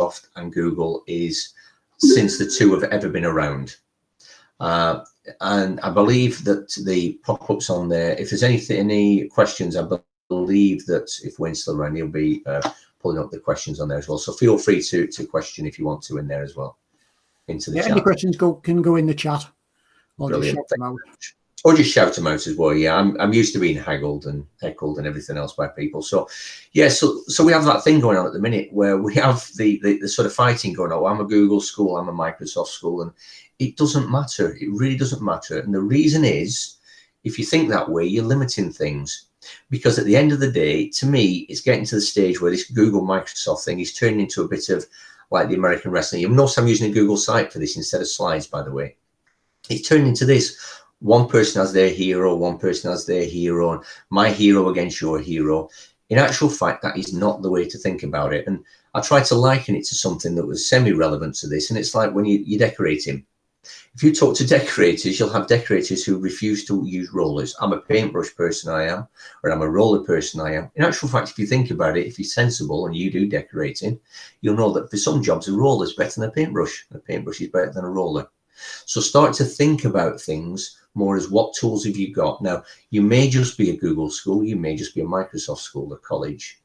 Microsoft and Google is since the two have ever been around. And I believe that the pop-ups on there, if there's any questions, I believe that if Wayne's still around, he'll be pulling up the questions on there as well. So feel free to question if you want to in there as well, into the chat. Any questions can go in the chat. Or Brilliant. just shout them out. Or just shout them out as well. Yeah, I'm used to being haggled and heckled and everything else by people. So yeah, so we have that thing going on at the minute where we have the sort of fighting going on. Oh, I'm a Google school, I'm a Microsoft school, and it doesn't matter. It really doesn't matter. And the reason is, if you think that way, you're limiting things. Because at the end of the day, to me, it's getting to the stage where this Google Microsoft thing is turning into a bit of like the American wrestling. You'll notice I'm using a Google site for this instead of slides, by the way. It's turning into this. One person has their hero, one person has their hero, and my hero against your hero. In actual fact, that is not the way to think about it. And I try to liken it to something that was semi-relevant to this. And it's like when you're decorating. If you talk to decorators, you'll have decorators who refuse to use rollers. I'm a paintbrush person, I am, or I'm a roller person, I am. In actual fact, if you think about it, if you're sensible and you do decorating, you'll know that for some jobs, a roller is better than a paintbrush. A paintbrush is better than a roller. So start to think about things more as what tools have you got. Now, you may just be a Google school, you may just be a Microsoft school or college,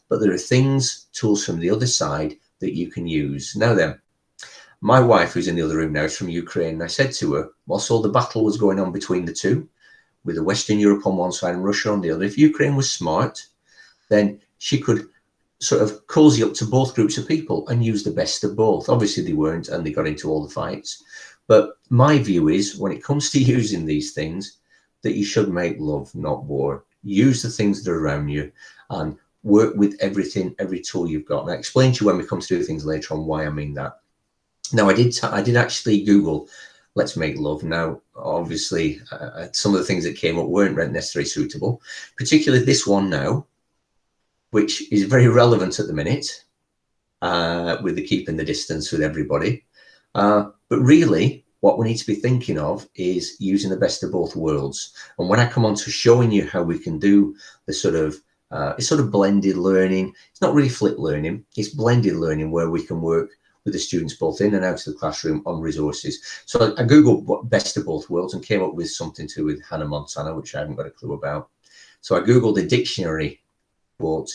but there are things, tools from the other side that you can use. Now then, my wife, who's in the other room now, is from Ukraine. And I said to her, whilst all the battle was going on between the two, with the Western Europe on one side and Russia on the other, if Ukraine was smart, then she could sort of cozy up to both groups of people and use the best of both. Obviously, they weren't, and they got into all the fights. But my view is, when it comes to using these things, that you should make love, not war. Use the things that are around you and work with everything, every tool you've got. And I explain to you when we come to do things later on why I mean that. Now, I did actually Google let's make love. Now, obviously, some of the things that came up weren't necessarily suitable, particularly this one now, which is very relevant at the minute with the keeping the distance with everybody. But really, what we need to be thinking of is using the best of both worlds. And when I come on to showing you how we can do the sort of it's sort of blended learning. It's not really flipped learning. It's blended learning where we can work with the students both in and out of the classroom on resources. So I Googled what best of both worlds and came up with something to do with Hannah Montana, which I haven't got a clue about. So I Googled a dictionary quote.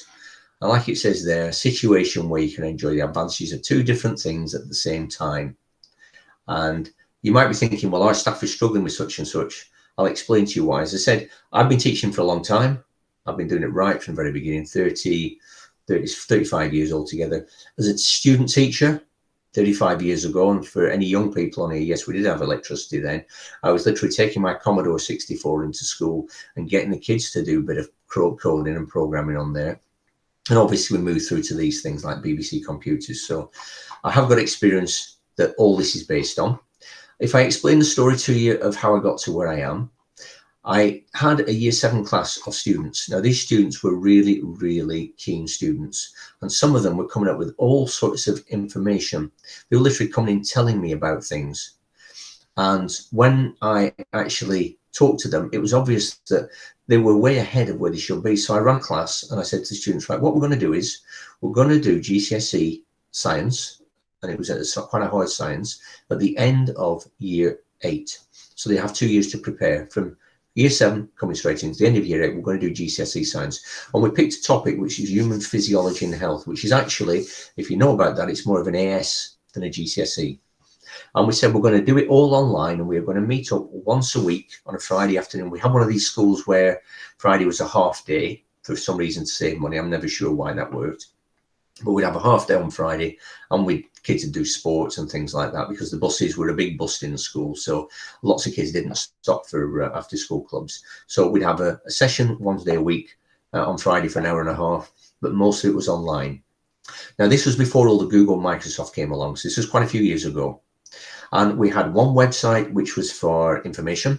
And like it says there, a situation where you can enjoy the advantages of two different things at the same time. And you might be thinking, well, our staff is struggling with such and such. I'll explain to you why. As I said, I've been teaching for a long time. I've been doing it right from the very beginning, 35 years altogether. As a student teacher, 35 years ago, and for any young people on here, yes, we did have electricity then. I was literally taking my Commodore 64 into school and getting the kids to do a bit of coding and programming on there. And obviously we moved through to these things like BBC computers. So I have got experience that all this is based on. If I explain the story to you of how I got to where I am, I had a year 7 class of students. Now, these students were really, really keen students. And some of them were coming up with all sorts of information. They were literally coming in telling me about things. And when I actually talked to them, it was obvious that they were way ahead of where they should be. So I ran class and I said to the students, right, what we're going to do is we're going to do GCSE science. And it was quite a hard science at the end of year 8. So they have 2 years to prepare. From year 7 coming straight into the end of year 8, we're going to do GCSE science. And we picked a topic which is human physiology and health, which is actually, if you know about that, it's more of an AS than a GCSE. And we said we're going to do it all online, and we're going to meet up once a week on a Friday afternoon. We have one of these schools where Friday was a half day for some reason to save money. I'm never sure why that worked. But we'd have a half day on Friday, and kids would do sports and things like that, because the buses were a big bust in the school. So lots of kids didn't stop for after school clubs. So we'd have a session one day a week on Friday for an hour and a half, but most of it was online. Now, this was before all the Google, Microsoft came along. So this was quite a few years ago. And we had one website which was for information.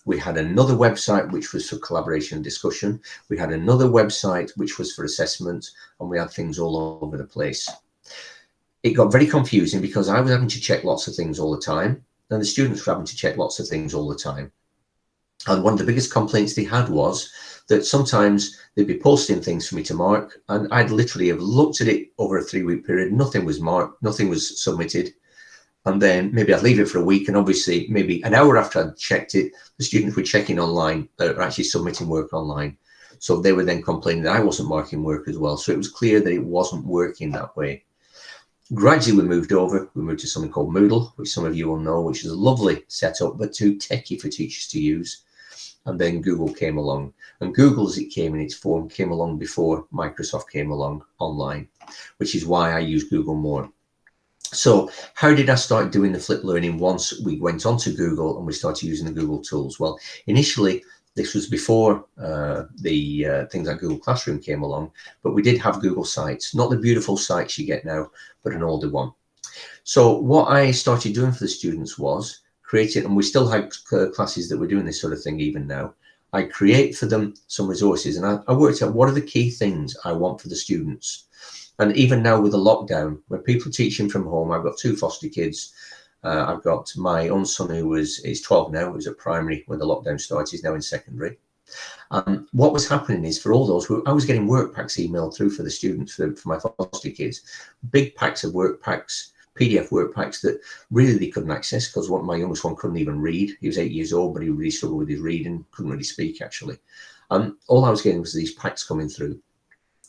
We had another website which was for collaboration and discussion. We had another website which was for assessment, and we had things all over the place. It got very confusing because I was having to check lots of things all the time, and the students were having to check lots of things all the time. And one of the biggest complaints they had was that sometimes they'd be posting things for me to mark, and I'd literally have looked at it over a 3-week period. Nothing was marked, nothing was submitted. And then maybe I'd leave it for a week, and obviously maybe an hour after I'd checked it, the students were checking online, they're actually submitting work online. So they were then complaining that I wasn't marking work as well. So it was clear that it wasn't working that way. Gradually we moved to something called Moodle, which some of you will know, which is a lovely setup, but too techy for teachers to use. And then Google came along, and Google, as it came in its form, came along before Microsoft came along online, which is why I use Google more. So how did I start doing the flipped learning once we went onto Google and we started using the Google tools? Well, initially, this was before the things like Google Classroom came along, but we did have Google Sites, not the beautiful sites you get now, but an older one. So what I started doing for the students was creating, and we still had classes that were doing this sort of thing even now, I create for them some resources, and I worked out what are the key things I want for the students. And even now with the lockdown, when people are teaching from home, I've got 2 foster kids. I've got my own son who is 12 now, who was at primary when the lockdown started. He's now in secondary. What was happening is for all those, I was getting work packs emailed through for the students, for my foster kids, big packs of work packs, PDF work packs that really they couldn't access, because my youngest one couldn't even read. He was 8 years old, but he really struggled with his reading, couldn't really speak actually. All I was getting was these packs coming through.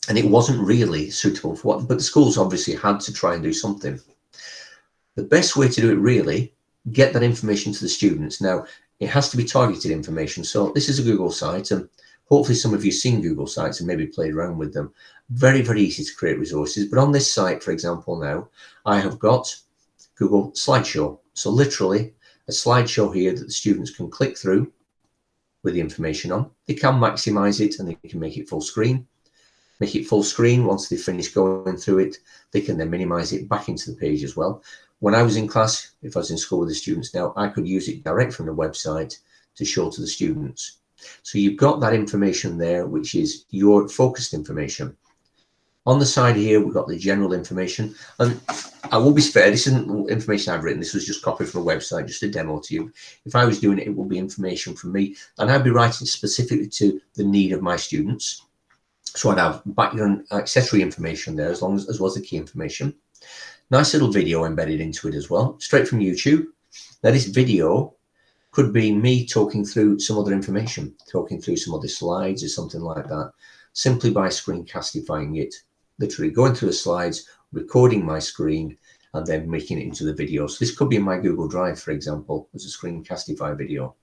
And it wasn't really suitable for what, but the schools obviously had to try and do something. The best way to do it really, get that information to the students. Now, it has to be targeted information. So this is a Google site, and hopefully some of you have seen Google sites and maybe played around with them. Very, very easy to create resources. But on this site, for example, now, I have got Google Slideshow. So literally a slideshow here that the students can click through with the information on. They can maximize it and they can make it full screen. Make it full screen. Once they finish going through it, they can then minimize it back into the page as well. When I was in class, if I was in school with the students now, I could use it direct from the website to show to the students. So you've got that information there, which is your focused information. On the side here, we've got the general information. And I will be fair, this isn't information I've written. This was just copied from a website, just a demo to you. If I was doing it, it would be information from me. And I'd be writing specifically to the need of my students. So I'd have background accessory information there, as well as the key information. Nice little video embedded into it as well, straight from YouTube. Now this video could be me talking through some other information, talking through some other slides or something like that, simply by screencastifying it, literally going through the slides, recording my screen, and then making it into the video. So this could be in my Google Drive, for example, as a screencastify video.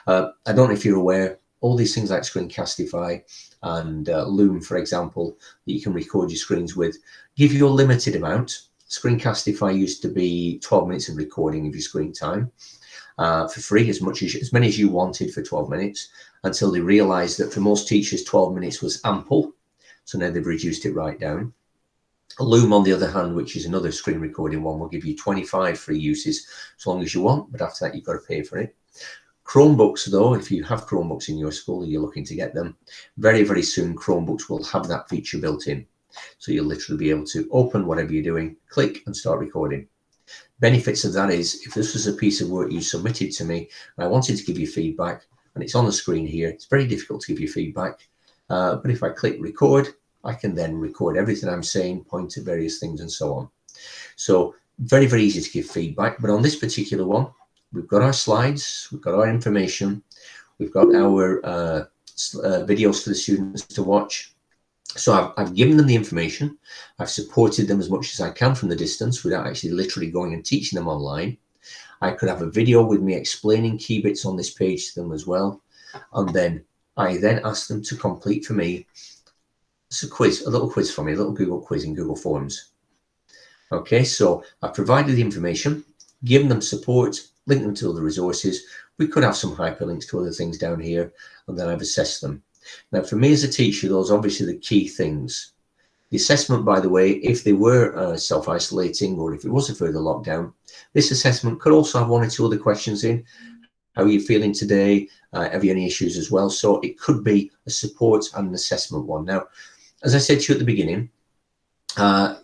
I don't know if you're aware, all these things like screencastify and Loom, for example, that you can record your screens with, give you a limited amount. Screencastify used to be 12 minutes of recording of your screen time for free, as many as you wanted for 12 minutes, until they realized that for most teachers 12 minutes was ample. So now they've reduced it right down. Loom, on the other hand, which is another screen recording one, will give you 25 free uses as long as you want, but after that you've got to pay for it. Chromebooks, though, if you have Chromebooks in your school and you're looking to get them, very, very soon Chromebooks will have that feature built in. So you'll literally be able to open whatever you're doing, click and start recording. Benefits of that is, if this was a piece of work you submitted to me and I wanted to give you feedback, and it's on the screen here, it's very difficult to give you feedback. But if I click record, I can then record everything I'm saying, point to various things and so on. So very, very easy to give feedback. But on this particular one, we've got our slides, we've got our information, we've got our videos for the students to watch. So I've given them the information. I've supported them as much as I can from the distance without actually literally going and teaching them online. I could have a video with me explaining key bits on this page to them as well. And then I then ask them to complete for me a little quiz for me, a little Google quiz in Google Forms. Okay, so I've provided the information, given them support, linked them to other resources. We could have some hyperlinks to other things down here, and then I've assessed them. Now, for me as a teacher, those are obviously the key things. The assessment, by the way, if they were self-isolating or if it was a further lockdown, this assessment could also have 1 or 2 other questions in. How are you feeling today? Have you any issues as well? So it could be a support and an assessment one. Now, as I said to you at the beginning,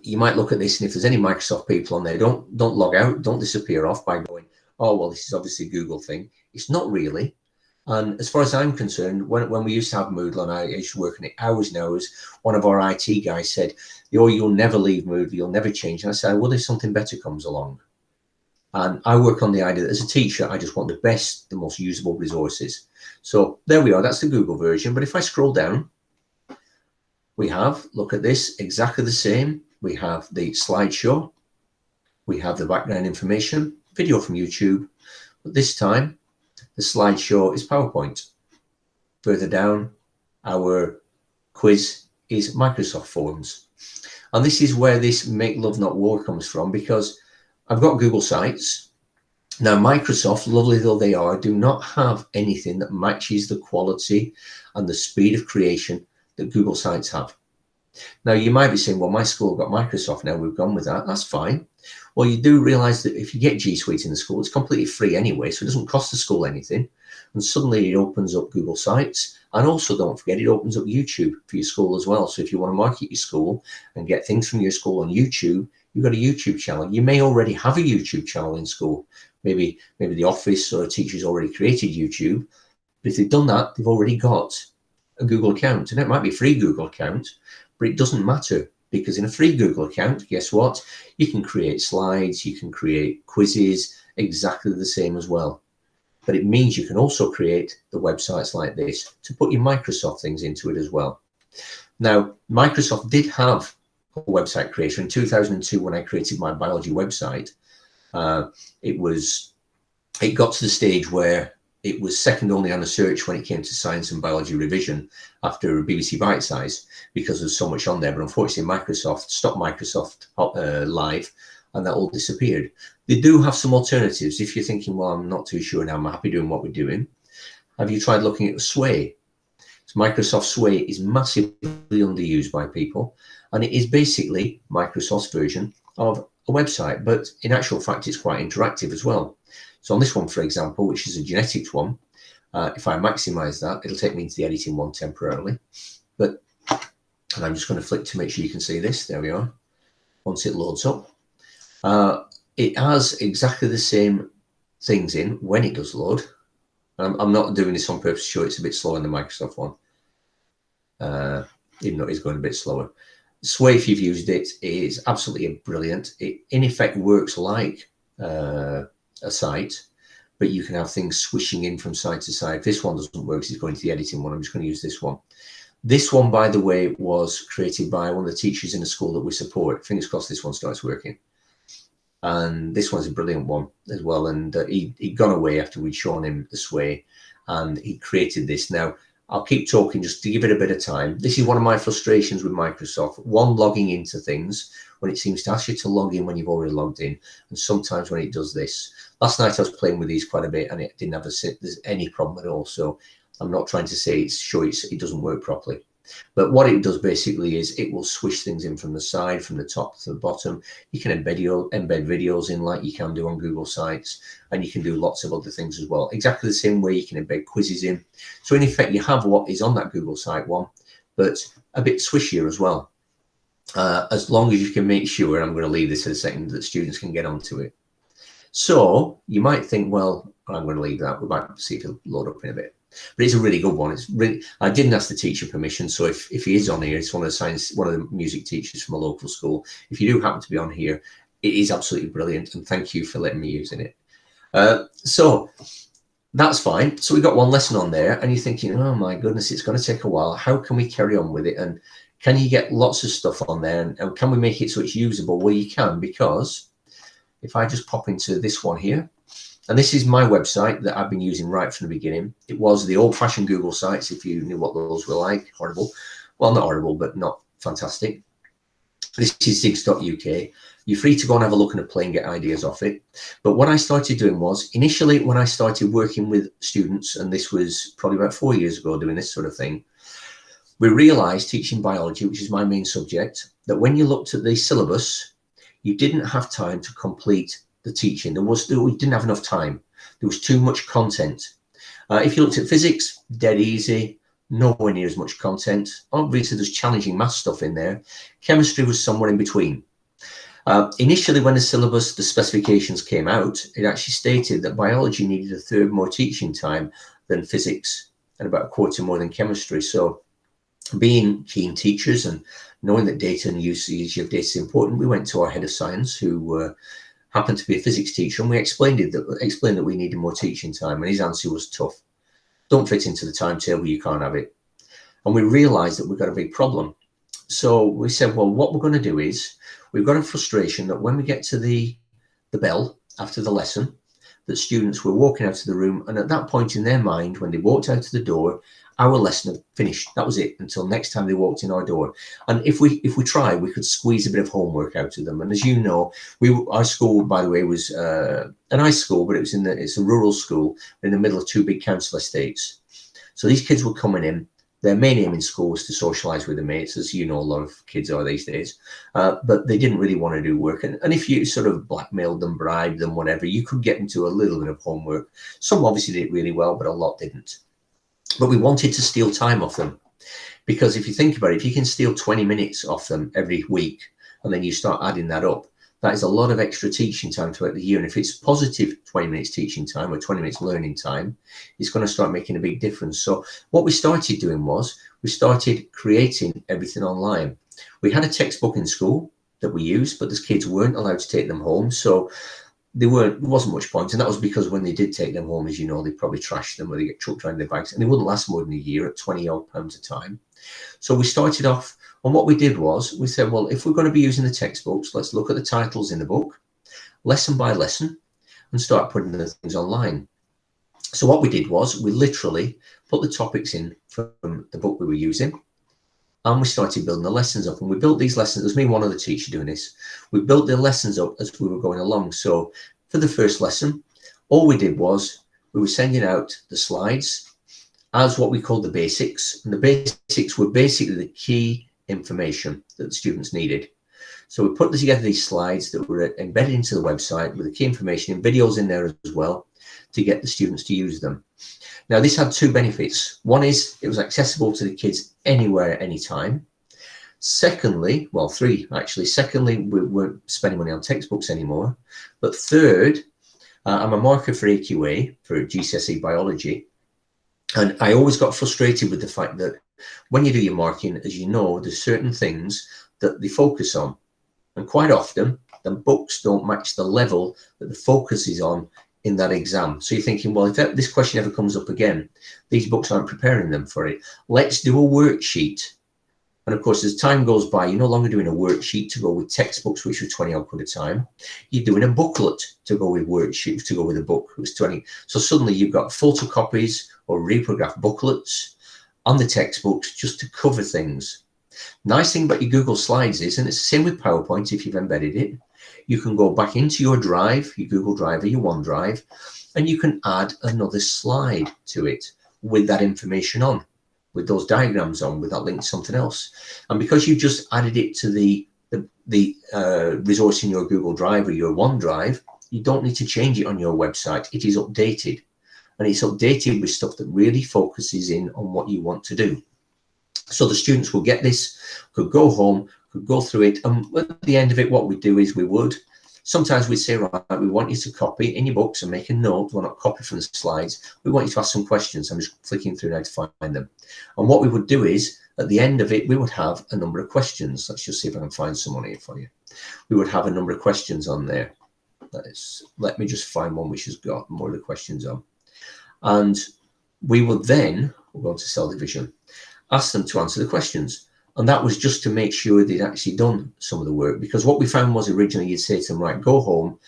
you might look at this, and if there's any Microsoft people on there, don't log out, don't disappear off by going, oh, well, this is obviously a Google thing. It's not really. And as far as I'm concerned, when we used to have Moodle and I used to work on it hours and hours, one of our IT guys said, "Oh, you'll never leave Moodle, you'll never change." And I said, "Well, if something better comes along." And I work on the idea that as a teacher, I just want the best, the most usable resources. So there we are, that's the Google version. But if I scroll down, we have, look at this, exactly the same. We have the slideshow, we have the background information, video from YouTube, but this time the slideshow is PowerPoint. Further down, our quiz is Microsoft Forms. And this is where this make love not war comes from, because I've got Google Sites. Now, Microsoft, lovely though they are, do not have anything that matches the quality and the speed of creation that Google Sites have. Now, you might be saying, well, my school got Microsoft now, we've gone with that. That's fine. Well, you do realize that if you get G Suite in the school, it's completely free anyway, so it doesn't cost the school anything. And suddenly it opens up Google Sites. And also, don't forget, it opens up YouTube for your school as well. So if you want to market your school and get things from your school on YouTube, you've got a YouTube channel. You may already have a YouTube channel in school. Maybe the office or a teacher's already created YouTube. But if they've done that, they've already got a Google account. And it might be a free Google account, but it doesn't matter, because in a free Google account, guess what? You can create slides, you can create quizzes, exactly the same as well. But it means you can also create the websites like this to put your Microsoft things into it as well. Now, Microsoft did have a website creator in 2002 when I created my biology website. It got to the stage where it was second only on the search when it came to science and biology revision after BBC Bitesize, because there's so much on there. But unfortunately, Microsoft stopped Microsoft Live, and that all disappeared. They do have some alternatives. If you're thinking, well, I'm not too sure now, I'm happy doing what we're doing. Have you tried looking at Sway? So Microsoft Sway is massively underused by people, and it is basically Microsoft's version of a website, but in actual fact, it's quite interactive as well. So on this one, for example, which is a genetics one, if I maximize that, it'll take me into the editing one temporarily. And I'm just going to flick to make sure you can see this. There we are. Once it loads up, it has exactly the same things in when it does load. I'm not doing this on purpose to show it's a bit slower than the Microsoft one, even though it's going a bit slower. Sway, if you've used it, is absolutely brilliant. It in effect works like a site, but you can have things swishing in from side to side. This one doesn't work, it's going to the editing one. I'm just going to use this one. This one, by the way, was created by one of the teachers in a school that we support. Fingers crossed this one starts working. And this one's a brilliant one as well. And he'd gone away after we'd shown him the Sway, and he created this. Now, I'll keep talking just to give it a bit of time. This is one of my frustrations with Microsoft. One, logging into things when it seems to ask you to log in when you've already logged in. And sometimes when it does this. Last night I was playing with these quite a bit and it didn't have there's any problem at all. So I'm not trying to say it doesn't work properly. But what it does basically is it will swish things in from the side, from the top to the bottom. You can embed videos in like you can do on Google Sites, and you can do lots of other things as well. Exactly the same way you can embed quizzes in. So in effect, you have what is on that Google Site one, but a bit swishier as well. As long as you can make sure, and I'm going to leave this in a second, that students can get onto it. So you might think, well, I'm going to leave that. We might see if it'll load up in a bit. But it's a really good one. It's really, I didn't ask the teacher permission, so if he is on here, it's one of the music teachers from a local school. If you do happen to be on here, it is absolutely brilliant, and thank you for letting me using it. So that's fine. So we got one lesson on there, and you're thinking, oh my goodness, it's going to take a while. How can we carry on with it? And can you get lots of stuff on there? And can we make it so it's usable? Well, you can, because if I just pop into this one here, and this is my website that I've been using right from the beginning. It was the old-fashioned Google Sites, if you knew what those were like. Horrible. Well, not horrible, but not fantastic. This is zigs.uk. You're free to go and have a look and play and get ideas off it. But what I started doing was, initially when I started working with students, and this was probably about 4 years ago doing this sort of thing, we realized, teaching biology, which is my main subject, that when you looked at the syllabus, you didn't have time to complete the teaching. We didn't have enough time. There was too much content. If you looked at physics, dead easy, nowhere near as much content. Obviously, there's challenging math stuff in there. Chemistry was somewhere in between. Initially, when the syllabus, the specifications came out, it actually stated that biology needed a third more teaching time than physics and about a quarter more than chemistry. So being keen teachers and knowing that data and usage of data is important, we went to our head of science, who happened to be a physics teacher, and we explained that we needed more teaching time. And his answer was tough. Don't fit into the timetable, you can't have it. And we realized that we've got a big problem. So we said, well, what we're going to do is, we've got a frustration that when we get to the bell after the lesson, that students were walking out of the room, and at that point in their mind, when they walked out of the door, our lesson had finished. That was it, until next time they walked in our door. And if we tried, we could squeeze a bit of homework out of them. And as you know, our school, by the way, was a nice school, but it's a rural school in the middle of two big council estates. So these kids were coming in. Their main aim in school was to socialise with their mates, as you know, a lot of kids are these days. But they didn't really want to do work. And if you sort of blackmailed them, bribed them, whatever, you could get into a little bit of homework. Some obviously did really well, but a lot didn't. But we wanted to steal time off them, because if you think about it, if you can steal 20 minutes off them every week, and then you start adding that up, that is a lot of extra teaching time throughout the year. And if it's positive 20 minutes teaching time or 20 minutes learning time, it's going to start making a big difference. So what we started doing was, we started creating everything online. We had a textbook in school that we used, but the kids weren't allowed to take them home. So there wasn't much point. And that was because when they did take them home, as you know, they probably trashed them, or they get chucked around their bags, and they wouldn't last more than a year at £20 a time. So we started off, and what we did was, we said, well, if we're going to be using the textbooks, let's look at the titles in the book, lesson by lesson, and start putting the things online. So what we did was, we literally put the topics in from the book we were using, and we started building the lessons up. And we built these lessons, there's me and one other teacher doing this. We built the lessons up as we were going along. So for the first lesson, all we did was, we were sending out the slides as what we called the basics. And the basics were basically the key information that the students needed. So we put together these slides that were embedded into the website with the key information and videos in there as well, to get the students to use them. Now, this had two benefits. One is, it was accessible to the kids anywhere, anytime. Secondly, well, three actually. Secondly, we weren't spending money on textbooks anymore. But third, I'm a marker for AQA, for GCSE biology. And I always got frustrated with the fact that when you do your marking, as you know, there's certain things that they focus on. And quite often, the books don't match the level that the focus is on in that exam. So you're thinking, well, if this question ever comes up again, these books aren't preparing them for it. Let's do a worksheet. And of course, as time goes by, you're no longer doing a worksheet to go with textbooks, which were 20 odd quid a time. You're doing a booklet to go with worksheets, to go with a book, it was 20. So suddenly you've got photocopies or reprographed booklets on the textbooks just to cover things. Nice thing about your Google Slides is, and it's the same with PowerPoint if you've embedded it, you can go back into your Drive, your Google Drive or your OneDrive, and you can add another slide to it with that information on, with those diagrams on, with that link to something else. And because you've just added it to the resource in your Google Drive or your OneDrive, you don't need to change it on your website. It is updated, and it's updated with stuff that really focuses in on what you want to do. So the students will get this, could go home, could go through it, and at the end of it, what we do is sometimes we'd say, right, we want you to copy in your books and make a note. We'll not copy from the slides. We want you to ask some questions. I'm just flicking through now to find them. And what we would do is, at the end of it, we would have a number of questions. Let's just see if I can find some on here for you. We would have a number of questions on there. Let me just find one which has got more of the questions on. And we would then, we'll go to cell division, ask them to answer the questions. And that was just to make sure they'd actually done some of the work, because what we found was, originally you'd say to them, right, go home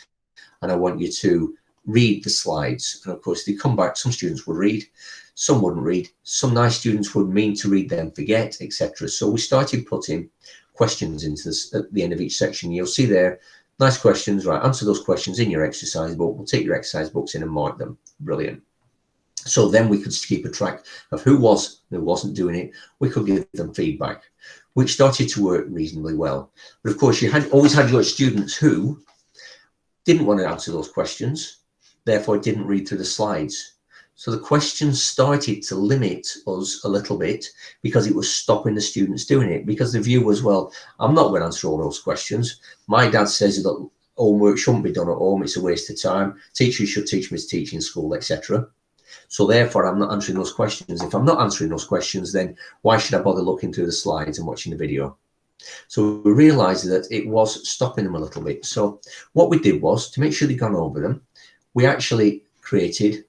and I want you to read the slides. And of course they come back, some students would read, some wouldn't read, some nice students would mean to read then forget, etc. So we started putting questions into this at the end of each section. You'll see there, nice questions, right, answer those questions in your exercise book. We'll take your exercise books in and mark them. Brilliant. So then we could keep a track of who wasn't doing it. We could give them feedback, which started to work reasonably well. But of course, you always had your students who didn't want to answer those questions, therefore didn't read through the slides. So the questions started to limit us a little bit, because it was stopping the students doing it, because the view was, well, I'm not going to answer all those questions. My dad says that homework shouldn't be done at home. It's a waste of time. Teachers should teach me to teach in school, etc. So therefore, I'm not answering those questions. If I'm not answering those questions, then why should I bother looking through the slides and watching the video? So we realized that it was stopping them a little bit. So what we did was, to make sure they'd gone over them, we actually created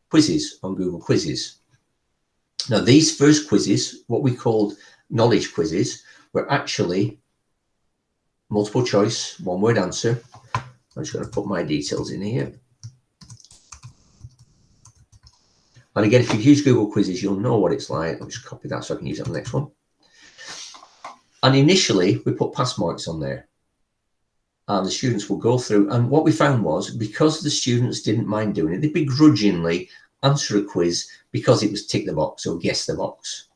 quizzes on Google Quizzes. Now, these first quizzes, what we called knowledge quizzes, were actually multiple choice, one word answer. I'm just going to put my details in here. And again, if you've used Google Quizzes, you'll know what it's like. I'll just copy that so I can use it on the next one. And initially, we put pass marks on there. And the students will go through. And what we found was, because the students didn't mind doing it, they begrudgingly answer a quiz because it was tick the box or guess the box.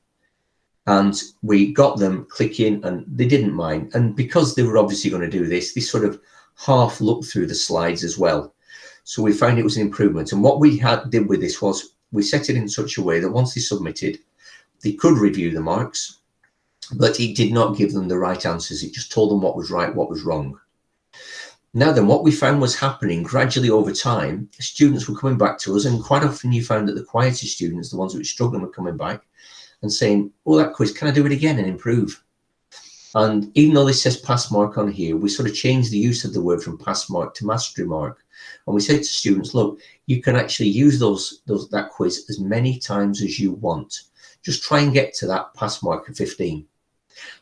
And we got them clicking and they didn't mind. And because they were obviously going to do this, they sort of half looked through the slides as well. So we found it was an improvement. And what we did with this was we set it in such a way that once they submitted, they could review the marks, but it did not give them the right answers. It just told them what was right, what was wrong. Now then, what we found was happening gradually over time, students were coming back to us, and quite often you found that the quieter students, the ones that were struggling, were coming back and saying, oh, that quiz, can I do it again and improve? And even though this says pass mark on here, we sort of changed the use of the word from pass mark to mastery mark. And we said to students, look, you can actually use that quiz as many times as you want. Just try and get to that pass mark of 15.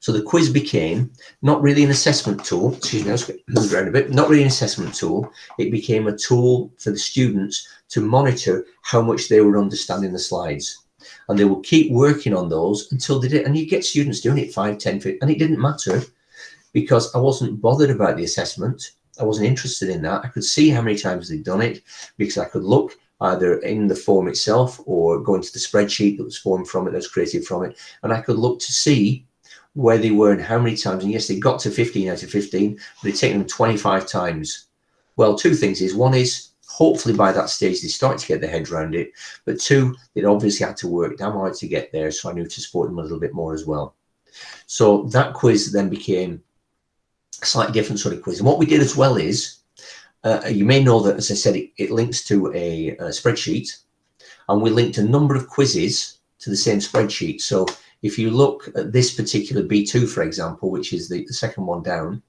So the quiz became not really an assessment tool, excuse me, I was going to move around a bit, not really an assessment tool. It became a tool for the students to monitor how much they were understanding the slides. And they will keep working on those until they did. And you get students doing it 5, 10, 15, and it didn't matter because I wasn't bothered about the assessment. I wasn't interested in that. I could see how many times they'd done it because I could look either in the form itself or go into the spreadsheet that was formed from it, that was created from it. And I could look to see where they were and how many times. And yes, they got to 15 out of 15, but it'd taken them 25 times. Well, two things is, one is hopefully by that stage they started to get their heads around it, but two, they'd obviously had to work damn hard to get there, so I knew to support them a little bit more as well. So that quiz then became a slightly different sort of quiz. And what we did as well is, you may know that, as I said, it links to a spreadsheet, and we linked a number of quizzes to the same spreadsheet. So if you look at this particular B2, for example, which is the second one down,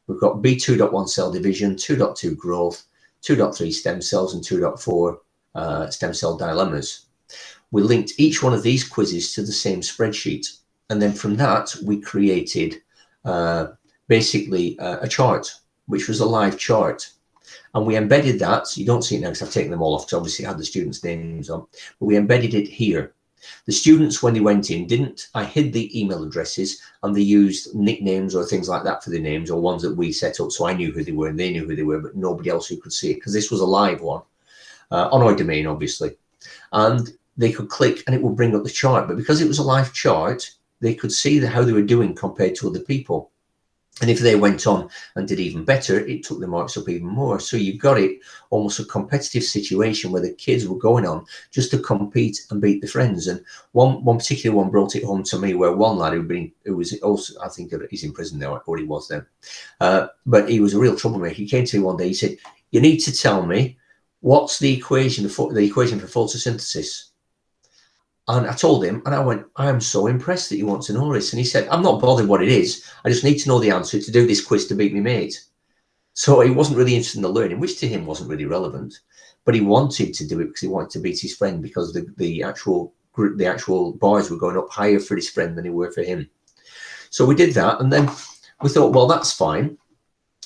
we've got B2.1 cell division, 2.2 growth, 2.3 stem cells, and 2.4 stem cell dilemmas. We linked each one of these quizzes to the same spreadsheet. And then from that, we created basically a chart, which was a live chart. And we embedded that. So you don't see it now because I've taken them all off, because obviously it had the students' names on, but we embedded it here. The students, when they went in, I hid the email addresses, and they used nicknames or things like that for their names, or ones that we set up. So I knew who they were and they knew who they were, but nobody else who could see it, because this was a live one on our domain, obviously. And they could click and it would bring up the chart. But because it was a live chart, they could see how they were doing compared to other people. And if they went on and did even better, it took the marks up even more. So you got it almost a competitive situation where the kids were going on just to compete and beat the friends. And one particular one brought it home to me, where one lad who was also, I think he's in prison now, or he was then, but he was a real troublemaker. He came to me one day, he said, you need to tell me what's the equation for photosynthesis. And I told him, and I went, I am so impressed that you want to know this. And he said, I'm not bothered what it is. I just need to know the answer to do this quiz to beat me mate. So he wasn't really interested in the learning, which to him wasn't really relevant. But he wanted to do it because he wanted to beat his friend, because the actual bars were going up higher for his friend than they were for him. So we did that. And then we thought, well, that's fine.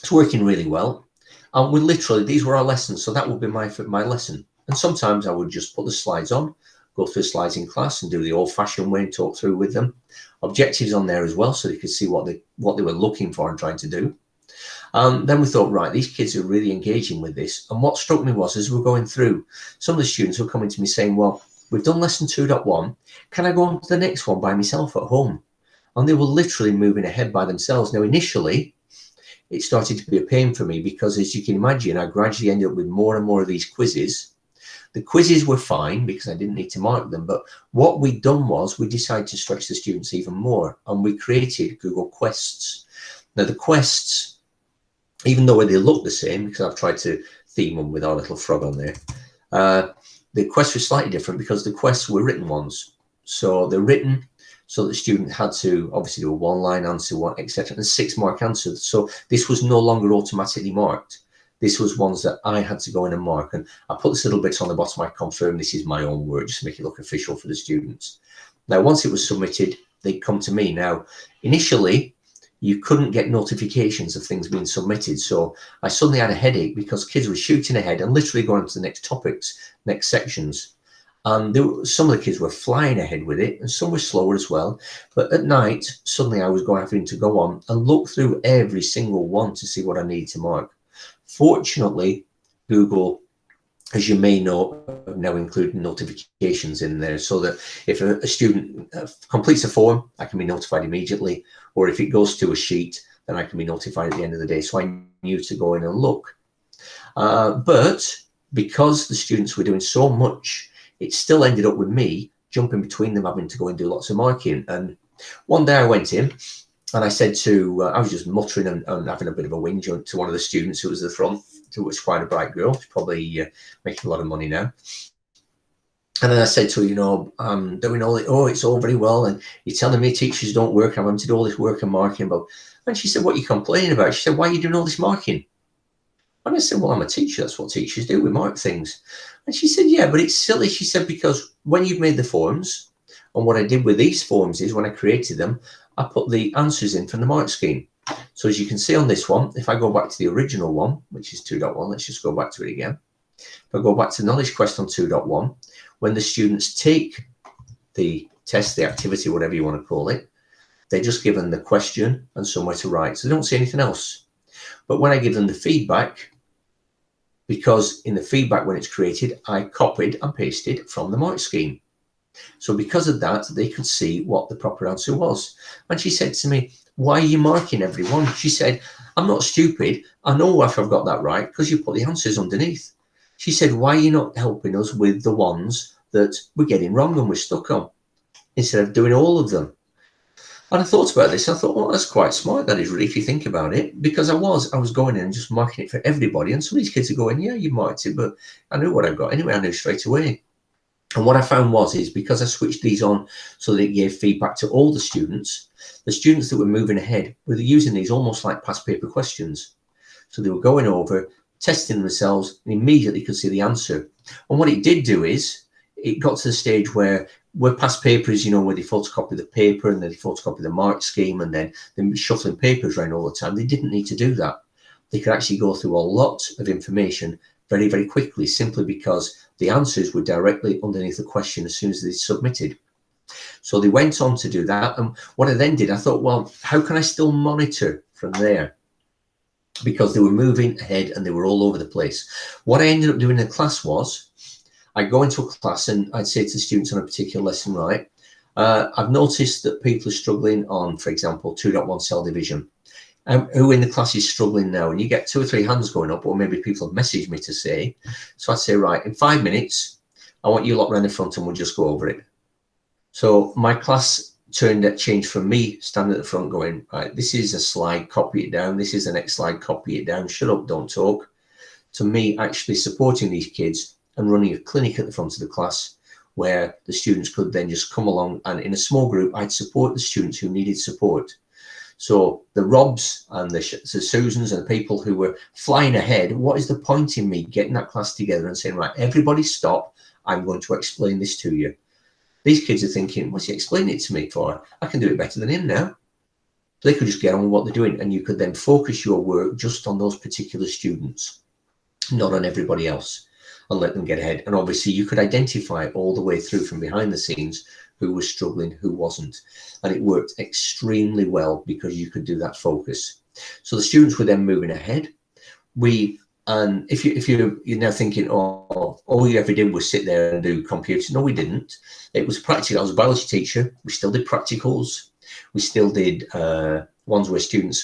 It's working really well. And we literally, these were our lessons. So that would be my lesson. And sometimes I would just put the slides on, go through slides in class and do the old-fashioned way and talk through with them. Objectives on there as well, so they could see what they were looking for and trying to do. Then we thought, right, these kids are really engaging with this. And what struck me was, as we were going through, some of the students were coming to me saying, well, we've done lesson 2.1. Can I go on to the next one by myself at home? And they were literally moving ahead by themselves. Now, initially, it started to be a pain for me because, as you can imagine, I gradually ended up with more and more of these quizzes. The quizzes were fine because I didn't need to mark them. But what we'd done was we decided to stretch the students even more. And we created Google Quests. Now, the quests, even though they look the same, because I've tried to theme them with our little frog on there, the quests were slightly different because the quests were written ones. So they're written so that the student had to obviously do a 1-line answer, one, etc., and 6-mark answers. So this was no longer automatically marked. This was ones that I had to go in and mark. And I put this little bit on the bottom. I confirm this is my own work, just to make it look official for the students. Now, once it was submitted, they'd come to me. Now, initially, you couldn't get notifications of things being submitted. So I suddenly had a headache because kids were shooting ahead and literally going on to the next topics, next sections. And some of the kids were flying ahead with it, and some were slower as well. But at night, suddenly I was having to go on and look through every single one to see what I needed to mark. Fortunately, Google, as you may know, have now included notifications in there so that if a student completes a form, I can be notified immediately, or if it goes to a sheet, then I can be notified at the end of the day. So I knew to go in and look. But because the students were doing so much, it still ended up with me jumping between them, having to go and do lots of marking. And one day I went in and I said to, I was just muttering and having a bit of a whinge to one of the students who was at the front, who was quite a bright girl. She's probably making a lot of money now. And then I said to her, you know, I'm doing all it. Oh, it's all very well. And you're telling me teachers don't work. I'm having to do all this work and marking. And she said, what are you complaining about? She said, why are you doing all this marking? And I said, well, I'm a teacher. That's what teachers do. We mark things. And she said, yeah, but it's silly. She said, because when you've made the forms, and what I did with these forms is when I created them, I put the answers in from the mark scheme. So as you can see on this one, if I go back to the original one, which is 2.1, let's just go back to it again. If I go back to knowledge quest on 2.1, when the students take the test, the activity, whatever you want to call it, they're just given the question and somewhere to write. So they don't see anything else. But when I give them the feedback, because in the feedback when it's created, I copied and pasted from the mark scheme. So because of that, they could see what the proper answer was. And she said to me, why are you marking everyone? She said, I'm not stupid. I know if I've got that right because you put the answers underneath. She said, why are you not helping us with the ones that we're getting wrong and we're stuck on instead of doing all of them? And I thought about this. I thought, well, that's quite smart. That is really, if you think about it, because I was going in and just marking it for everybody. And some of these kids are going, yeah, you marked it, but I knew what I got anyway. I knew straight away. And what I found is because I switched these on so that it gave feedback to all the students that were moving ahead were using these almost like past paper questions. So they were going over, testing themselves, and immediately could see the answer. And what it did do is it got to the stage where past papers, you know, where they photocopy the paper and then they photocopy the mark scheme and then they're shuffling papers around all the time. They didn't need to do that. They could actually go through a lot of information very, very quickly, simply because the answers were directly underneath the question as soon as they submitted. So they went on to do that. And what I then did, I thought, well, how can I still monitor from there? Because they were moving ahead and they were all over the place. What I ended up doing in the class was I'd go into a class and I'd say to the students on a particular lesson, right, I've noticed that people are struggling on, for example, 2.1 cell division. Who in the class is struggling now? And you get 2 or 3 hands going up, or maybe people have messaged me to say. So I'd say, right, in 5 minutes, I want you lot around the front and we'll just go over it. So my class changed from me standing at the front going, right, this is a slide, copy it down. This is the next slide, copy it down. Shut up, don't talk. To me actually supporting these kids and running a clinic at the front of the class where the students could then just come along, and in a small group, I'd support the students who needed support. So the Robs and the Susans and the people who were flying ahead, what is the point in me getting that class together and saying, right, everybody stop, I'm going to explain this to you. These kids are thinking, what's he explaining it to me for? I can do it better than him now. So they could just get on with what they're doing, and you could then focus your work just on those particular students, not on everybody else, and let them get ahead. And obviously you could identify all the way through from behind the scenes who was struggling, who wasn't. And it worked extremely well because you could do that focus. So the students were then moving ahead. And if you're now thinking, oh, all you ever did was sit there and do computers. No, we didn't. It was practical. I was a biology teacher. We still did practicals. We still did ones where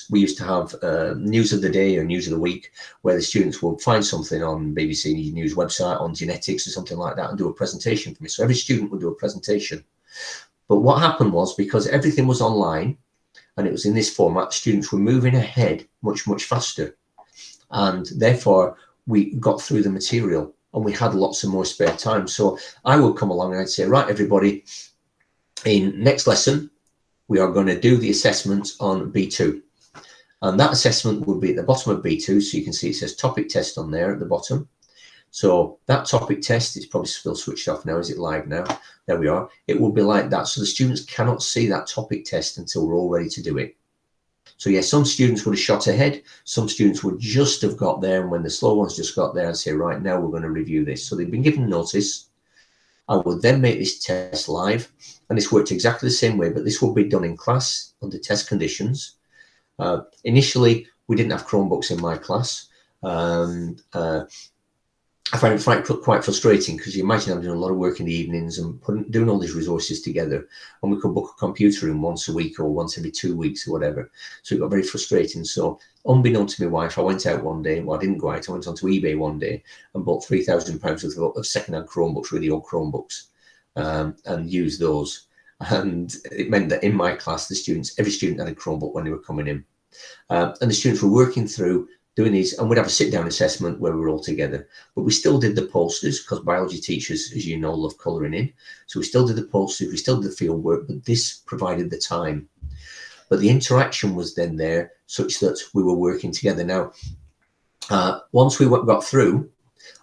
we used to have news of the day or news of the week, where the students would find something on BBC News website on genetics or something like that and do a presentation for me. So every student would do a presentation. But what happened was, because everything was online and it was in this format, students were moving ahead much, much faster. And therefore, we got through the material and we had lots of more spare time. So I would come along and I'd say, right, everybody, in next lesson, we are going to do the assessment on B2. And that assessment would be at the bottom of B2. So you can see it says topic test on there at the bottom. So that topic test is probably still switched off now. Is it live now? There we are. It will be like that. So the students cannot see that topic test until we're all ready to do it. So yeah, some students would have shot ahead. Some students would just have got there. And when the slow ones just got there, I'd say, right, now we're going to review this. So they've been given notice. I would then make this test live. And this worked exactly the same way, but this will be done in class under test conditions. Initially, we didn't have Chromebooks in my class. I find it quite frustrating because you imagine I'm doing a lot of work in the evenings and doing all these resources together, and we could book a computer room once a week or once every 2 weeks or whatever. So it got very frustrating. So unbeknown to my wife, I went out one day. Well, I didn't go out. I went onto eBay one day and bought £3,000 worth of second-hand Chromebooks, really old Chromebooks, and used those. And it meant that in my class, every student had a Chromebook when they were coming in. And the students were working through doing these, and we'd have a sit-down assessment where we were all together. But we still did the posters because biology teachers, as you know, love colouring in. So we still did the posters, we still did the field work, but this provided the time. But the interaction was then there such that we were working together. Now, once we got through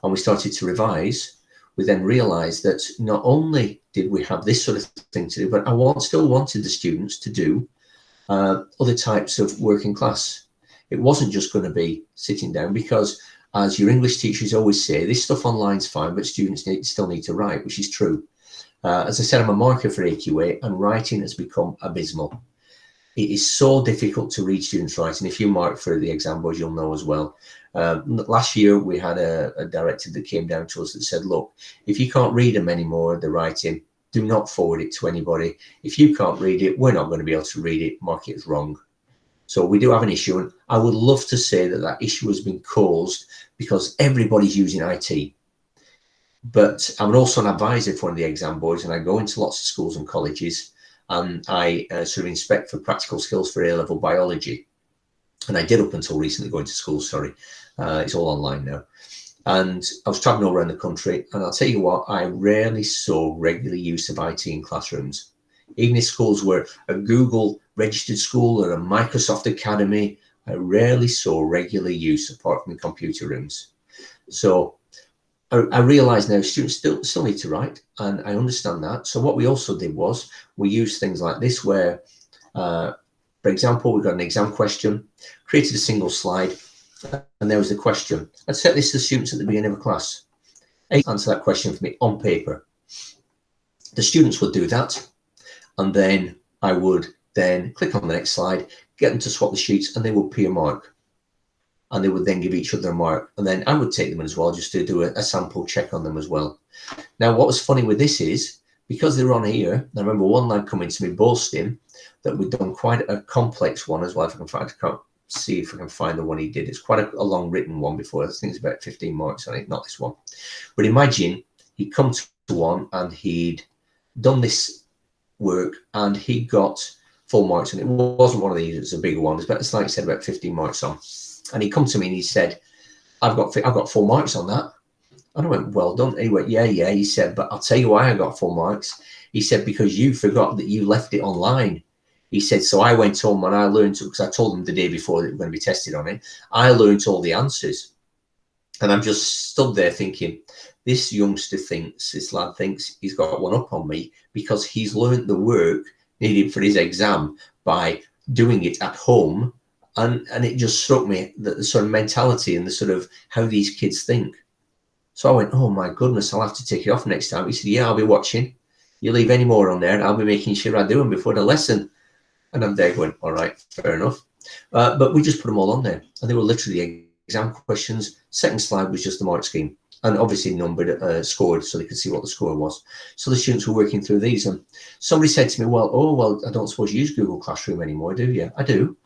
and we started to revise, we then realised that not only did we have this sort of thing to do, but I still wanted the students to do other types of work in class. It wasn't just going to be sitting down because, as your English teachers always say, this stuff online's fine, but students still need to write, which is true. As I said, I'm a marker for AQA, and writing has become abysmal. It is so difficult to read students' writing. If you mark for the exam boards, you'll know as well. Last year, we had a directive that came down to us that said, look, if you can't read them anymore, the writing, do not forward it to anybody. If you can't read it, we're not going to be able to read it. Mark it as wrong. So we do have an issue, and I would love to say that that issue has been caused because everybody's using IT. But I'm also an advisor for one of the exam boards, and I go into lots of schools and colleges, and I sort of inspect for practical skills for A-level biology. And I did up until recently going to school, sorry. It's all online now. And I was traveling all around the country, and I'll tell you what, I rarely saw regular use of IT in classrooms. Even if schools were a Google registered school or a Microsoft Academy, I rarely saw regular use apart from in computer rooms. So I realize now students still need to write, and I understand that. So what we also did was we used things like this where, for example, we got an exam question, created a single slide, and there was the question. I'd set this to students at the beginning of a class. Answer that question for me on paper. The students would do that. And then I would then click on the next slide, get them to swap the sheets, and they would peer mark. And they would then give each other a mark. And then I would take them as well, just to do a sample check on them as well. Now, what was funny with this is, because they were on here, I remember one lad coming to me boasting that we'd done quite a complex one as well. If I can't see if I can find the one he did. It's quite a long written one before. I think it's about 15 marks on it, not this one. But imagine he'd come to one and he'd done this work and he got full marks, and it wasn't one of these, it's a bigger one, it's like I said, about 15 marks on. And he come to me and he said, I've got full marks on that. And I went, well done. And he went, yeah, he said, but I'll tell you why I got full marks. He said, because you forgot that you left it online. He said, so I went home and I learned, because I told them the day before that we were going to be tested on it, I learned all the answers. And I'm just stood there thinking, this lad thinks he's got one up on me because he's learned the work needed for his exam by doing it at home. And it just struck me that the sort of mentality and the sort of how these kids think. So I went, oh my goodness, I'll have to take it off next time. He said, yeah, I'll be watching. You leave any more on there, I'll be making sure I do them before the lesson. And I'm there going, all right, fair enough. But we just put them all on there. And they were literally exam questions. Second slide was just the mark scheme. And obviously numbered, scored, so they could see what the score was. So the students were working through these. And somebody said to me, well, I don't suppose you use Google Classroom anymore, do you? I do.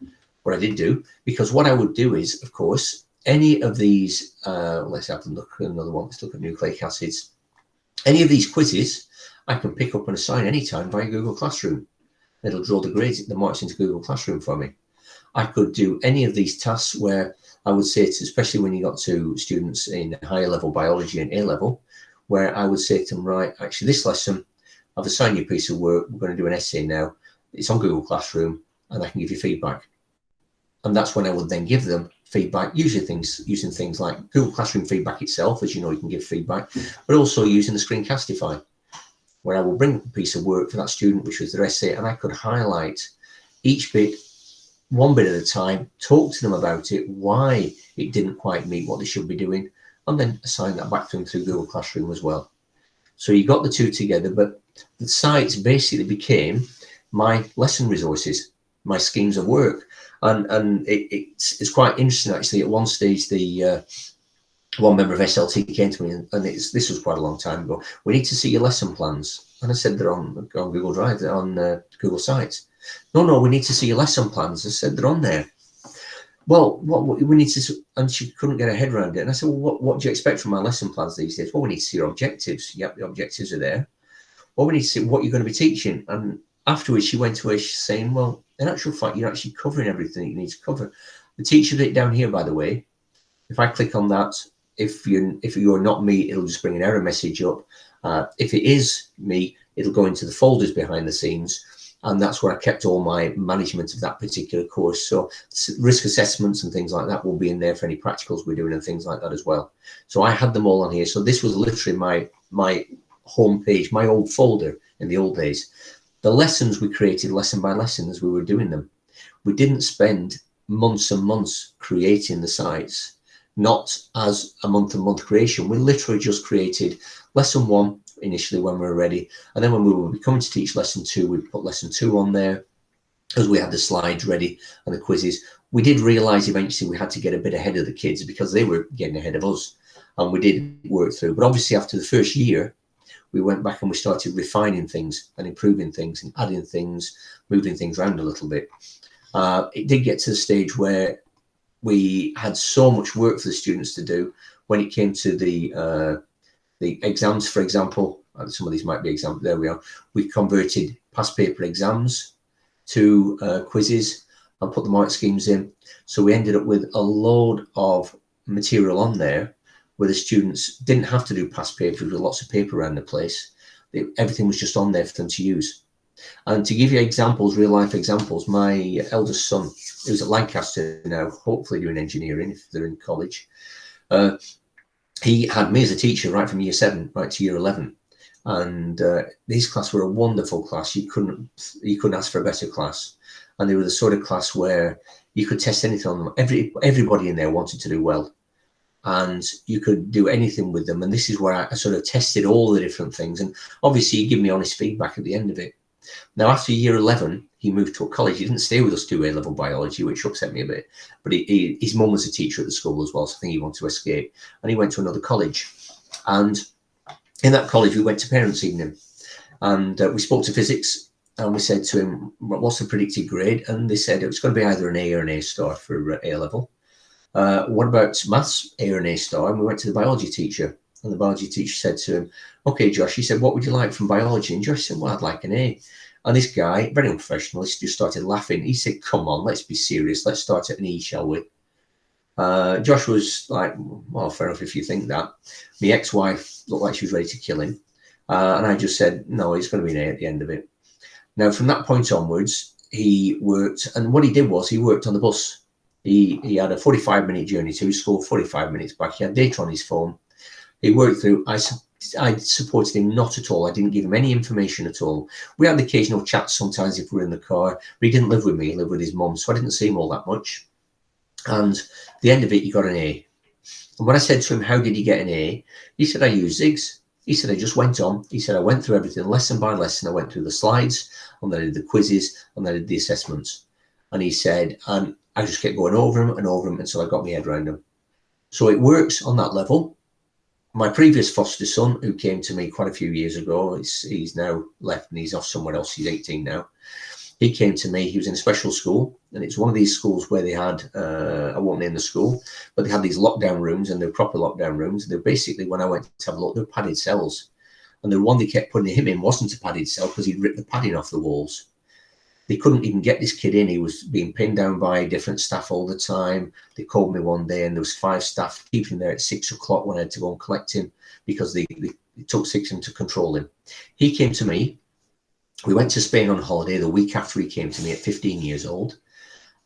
What I did do, because what I would do is, of course, any of these, let's have a look at another one. Let's look at nucleic acids. Any of these quizzes, I can pick up and assign anytime via Google Classroom. It'll draw the grades, the marks into Google Classroom for me. I could do any of these tasks where I would say, to, especially when you got to students in higher level biology and A level, where I would say to them, right, actually this lesson, I've assigned you a piece of work, we're going to do an essay now, it's on Google Classroom, and I can give you feedback. And that's when I would then give them feedback, usually using things like Google Classroom feedback itself, as you know, you can give feedback, but also using the Screencastify, where I will bring up a piece of work for that student, which was their essay, and I could highlight each bit, one bit at a time, talk to them about it, why it didn't quite meet what they should be doing, and then assign that back to them through Google Classroom as well. So you got the two together, but the sites basically became my lesson resources, my schemes of work. And it's quite interesting, actually. At one stage, the one member of SLT came to me, and this was quite a long time ago. We need to see your lesson plans. And I said, they're on Google Drive, they're on Google Sites. No, we need to see your lesson plans. I said, they're on there. Well, what we need to, and she couldn't get her head around it. And I said, well, what do you expect from my lesson plans these days? Well, we need to see your objectives. Yep, the objectives are there. Well, we need to see what you're going to be teaching. And afterwards, she went away, she's saying, well, in actual fact, you're actually covering everything that you need to cover. The teacher bit down here, by the way, if I click on that, if you're not me, it'll just bring an error message up. If it is me, it'll go into the folders behind the scenes. And that's where I kept all my management of that particular course. So risk assessments and things like that will be in there for any practicals we're doing and things like that as well. So I had them all on here. So this was literally my home page, my old folder in the old days. The lessons we created lesson by lesson as we were doing them. We didn't spend months and months creating the sites, not as a month-to-month creation. We literally just created lesson 1 initially when we were ready, and then when we were coming to teach lesson 2, we put lesson 2 on there as we had the slides ready and the quizzes. We did realize eventually we had to get a bit ahead of the kids because they were getting ahead of us, and we did work through. But obviously after the first year, we went back and we started refining things and improving things and adding things, moving things around a little bit. It did get to the stage where we had so much work for the students to do when it came to the exams, for example. Some of these might be examples. There we are. We converted past paper exams to quizzes and put the mark schemes in. So we ended up with a load of material on there where the students didn't have to do past papers with lots of paper around the place. Everything was just on there for them to use. And to give you examples, real life examples, my eldest son, who's at Lancaster now, hopefully doing engineering if they're in college, he had me as a teacher right from year 7 right to year 11. And his class were a wonderful class. You couldn't ask for a better class. And they were the sort of class where you could test anything on them. Everybody in there wanted to do well. And you could do anything with them. And this is where I sort of tested all the different things. And obviously, he gave me honest feedback at the end of it. Now, after year 11, he moved to a college. He didn't stay with us to do A-level biology, which upset me a bit. But his mum was a teacher at the school as well, so I think he wanted to escape. And he went to another college. And in that college, we went to parents' evening. And we spoke to physics. And we said to him, what's the predicted grade? And they said it was going to be either an A or an A star for A-level. What about maths, A or an A star? And we went to the biology teacher, and the biology teacher said to him, okay, Josh, he said, what would you like from biology? And Josh said, well, I'd like an A. And this guy, very unprofessional, he just started laughing. He said, come on, let's be serious. Let's start at an E, shall we? Josh was like, well, fair enough if you think that. My ex-wife looked like she was ready to kill him. And I just said, no, it's going to be an A at the end of it. Now, from that point onwards, he worked, and what he did was he worked on the bus. He had a 45-minute journey to his school, 45 minutes back. He had data on his phone. He worked through. I supported him not at all. I didn't give him any information at all. We had the occasional chats sometimes if we were in the car, but he didn't live with me. He lived with his mum, so I didn't see him all that much. And at the end of it, he got an A. And when I said to him, how did he get an A? He said, I used Zigs. He said, I just went on. He said, I went through everything lesson by lesson. I went through the slides, and then I did the quizzes, and then I did the assessments. And he said, and I just kept going over them and over them until I got my head around them. So it works on that level. My previous foster son, who came to me quite a few years ago, he's now left and he's off somewhere else. He's 18 now. He came to me. He was in a special school, and it's one of these schools where they had, I won't name the school, but they had these lockdown rooms, and they're proper lockdown rooms. They're basically, when I went to have a look, they're padded cells. And the one they kept putting him in wasn't a padded cell because he'd ripped the padding off the walls. They couldn't even get this kid in. He was being pinned down by different staff all the time. They called me one day and there was 5 staff keeping him there at 6 o'clock when I had to go and collect him because it took 6 of them to control him. He came to me. We went to Spain on holiday the week after he came to me at 15 years old.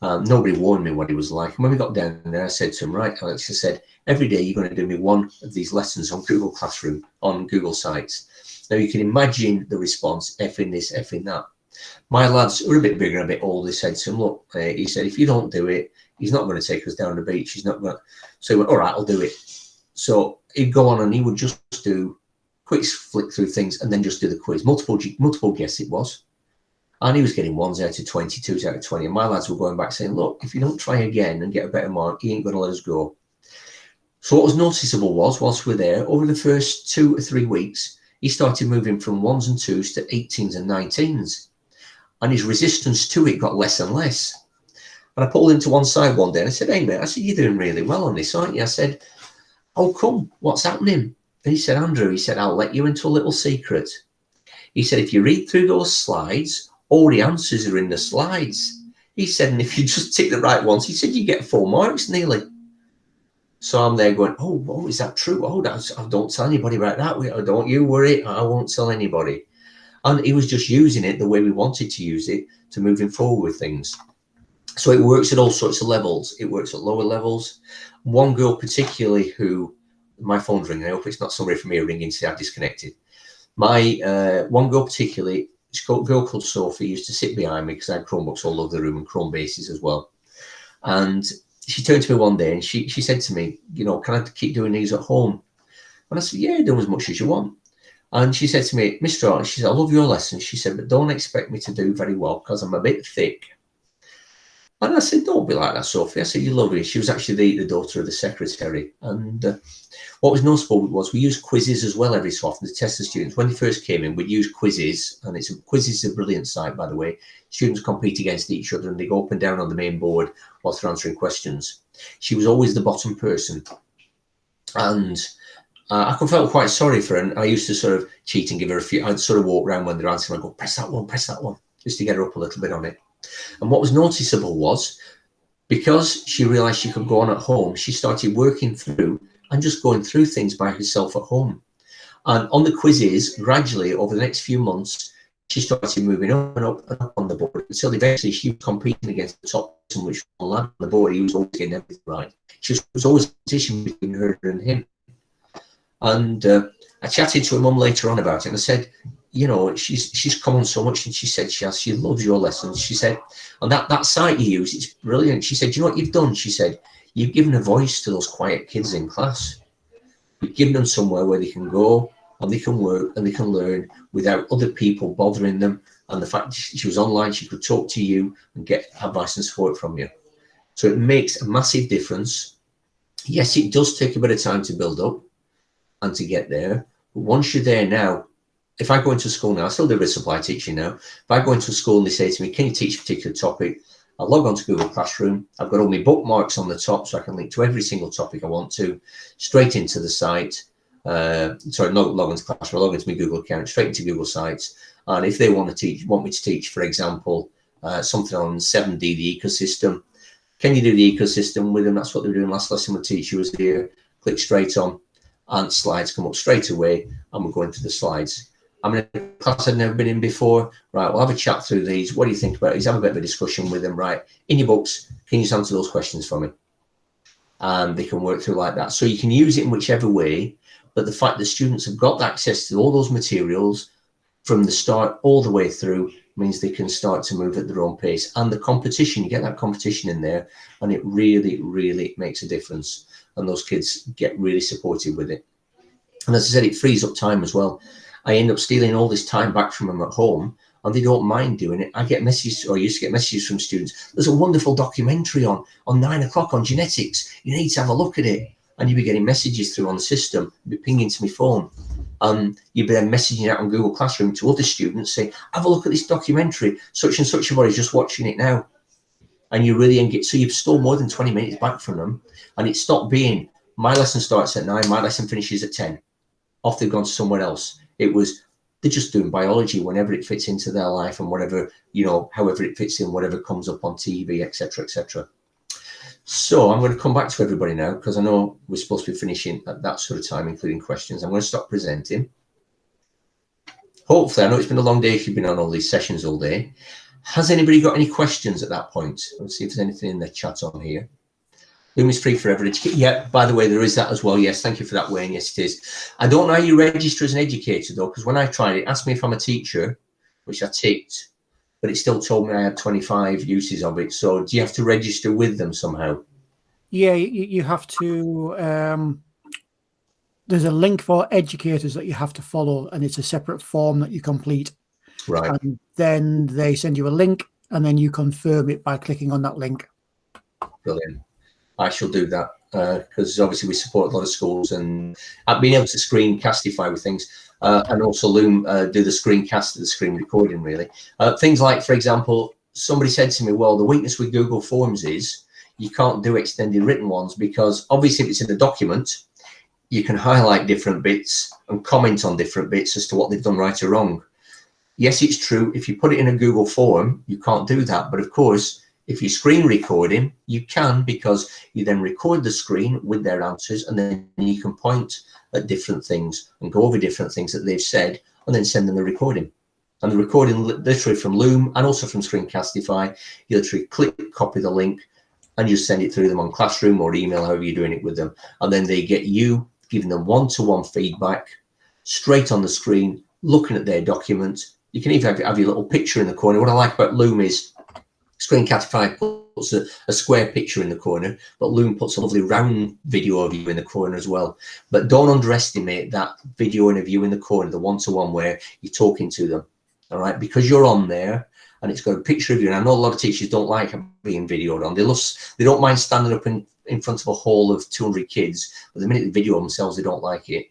Nobody warned me what he was like. And when we got down there, I said to him, right, Alex, I said, every day you're going to do me one of these lessons on Google Classroom, on Google Sites. Now you can imagine the response, effing this, effing that. My lads were a bit bigger and a bit older. They said to him, look, he said, if you don't do it, he's not going to take us down the beach. He's not going to. So he went, all right, I'll do it. So he'd go on and he would just do quick flick through things and then just do the quiz. Multiple guess it was. And he was getting 1s out of 20, 2s out of 20. And my lads were going back saying, look, if you don't try again and get a better mark, he ain't going to let us go. So what was noticeable was, whilst we're there, over the first 2 or 3 weeks, he started moving from 1s and 2s to 18s and 19s. And his resistance to it got less and less. And I pulled him to one side one day and I said, hey, mate, I said, you're doing really well on this, aren't you? I said, oh, come, what's happening? And he said, Andrew, he said, I'll let you into a little secret. He said, if you read through those slides, all the answers are in the slides. He said, and if you just tick the right ones, he said, you get 4 marks nearly. So I'm there going, oh, is that true? Oh, don't tell anybody about that. Don't you worry, I won't tell anybody. And he was just using it the way we wanted to use it to move him forward with things. So it works at all sorts of levels. It works at lower levels. One girl particularly who, my phone's ringing, I hope it's not somebody from here ringing to say I've disconnected. My one girl particularly, a girl called Sophie, used to sit behind me because I had Chromebooks all over the room and Chrome bases as well. And she turned to me one day and she said to me, you know, can I keep doing these at home? And I said, yeah, do as much as you want. And she said to me, Mr. Hartley, she said, I love your lessons. She said, but don't expect me to do very well because I'm a bit thick. And I said, don't be like that, Sophie. I said, you love it. She was actually the daughter of the secretary. And what was noticeable was we used quizzes as well every so often to test the students. When they first came in, we'd use quizzes. And quizzes is a brilliant site, by the way. Students compete against each other and they go up and down on the main board whilst they're answering questions. She was always the bottom person. And I felt quite sorry for her, and I used to sort of cheat and give her a few. I'd sort of walk around when they're answering. I'd go, press that one, just to get her up a little bit on it. And what was noticeable was, because she realised she could go on at home, she started working through and just going through things by herself at home. And on the quizzes, gradually over the next few months, she started moving up and up and up on the board until eventually she was competing against the top person, which was lad on the board. He was always getting everything right. She was always a competition between her and him. And I chatted to her mum later on about it, and I said, you know, she's come on so much, and she said she loves your lessons. She said, and that site you use, it's brilliant. She said, you know what you've done? She said, you've given a voice to those quiet kids in class. You've given them somewhere where they can go and they can work and they can learn without other people bothering them. And the fact that she was online, she could talk to you and get advice and support from you. So it makes a massive difference. Yes, it does take a bit of time to build up and to get there. But once you're there now, if I go into school now, I still do a bit of supply teaching now. If I go into a school and they say to me, can you teach a particular topic? I log on to Google Classroom. I've got all my bookmarks on the top so I can link to every single topic I want to, straight into the site. Sorry, not log into Classroom, I log into my Google account, straight into Google Sites. And if they want me to teach, for example, something on 7D, the ecosystem, can you do the ecosystem with them? That's what they were doing last lesson with Teacher was here. Click straight on. And slides come up straight away, and we're going to the slides. I'm in a class I've never been in before. Right, we'll have a chat through these. What do you think about these? Have a bit of a discussion with them. Right, in your books, can you just answer those questions for me? And they can work through like that. So you can use it in whichever way, but the fact that students have got access to all those materials from the start all the way through means they can start to move at their own pace. And the competition, you get that competition in there, and it really, really makes a difference. And those kids get really supported with it. And as I said, it frees up time as well. I end up stealing all this time back from them at home, and they don't mind doing it. I get messages, or I used to get messages from students. There's a wonderful documentary on 9 o'clock on genetics. You need to have a look at it. And you'll be getting messages through on the system, be pinging to my phone. You'll be then messaging out on Google Classroom to other students saying, have a look at this documentary. Such and such a body's just watching it now. And you really engage. So you've stole more than 20 minutes back from them. And it stopped being, my lesson starts at 9, my lesson finishes at 10. Off they've gone somewhere else. It was, they're just doing biology whenever it fits into their life and whatever, you know, however it fits in, whatever comes up on TV, etc., etc. So I'm going to come back to everybody now, because I know we're supposed to be finishing at that sort of time, including questions. I'm going to stop presenting. Hopefully, I know it's been a long day if you've been on all these sessions all day. Has anybody got any questions at that point? Let's see if there's anything in the chat on here. Loom is free for every educator. Yeah, by the way, there is that as well. Yes, thank you for that, Wayne. Yes, it is. I don't know how you register as an educator, though, because when I tried it, asked me if I'm a teacher, which I ticked, but it still told me I had 25 uses of it. So do you have to register with them somehow? Yeah, you have to. There's a link for educators that you have to follow, and it's a separate form that you complete. Right. And then they send you a link, and then you confirm it by clicking on that link. Brilliant. I shall do that, because obviously we support a lot of schools, and I've been able to screencastify with things, and also Loom do the screencast, the screen recording, really. Things like, for example, somebody said to me, well, the weakness with Google Forms is you can't do extended written ones, because obviously if it's in a document, you can highlight different bits and comment on different bits as to what they've done right or wrong. Yes, it's true. If you put it in a Google form, you can't do that. But of course, if you screen recording, you can, because you then record the screen with their answers, and then you can point at different things and go over different things that they've said, and then send them the recording. And the recording literally from Loom and also from Screencastify, you literally click, copy the link, and you send it through them on Classroom or email, however you're doing it with them. And then they get you giving them one-to-one feedback straight on the screen, looking at their document. You can even have your little picture in the corner. What I like about Loom is Screencastify puts a square picture in the corner, but Loom puts a lovely round video of you in the corner as well. But don't underestimate that video and a view in the corner, the one-to-one where you're talking to them, all right? Because you're on there and it's got a picture of you. And I know a lot of teachers don't like being videoed on. They don't mind standing up in front of a hall of 200 kids, but the minute they video themselves, they don't like it.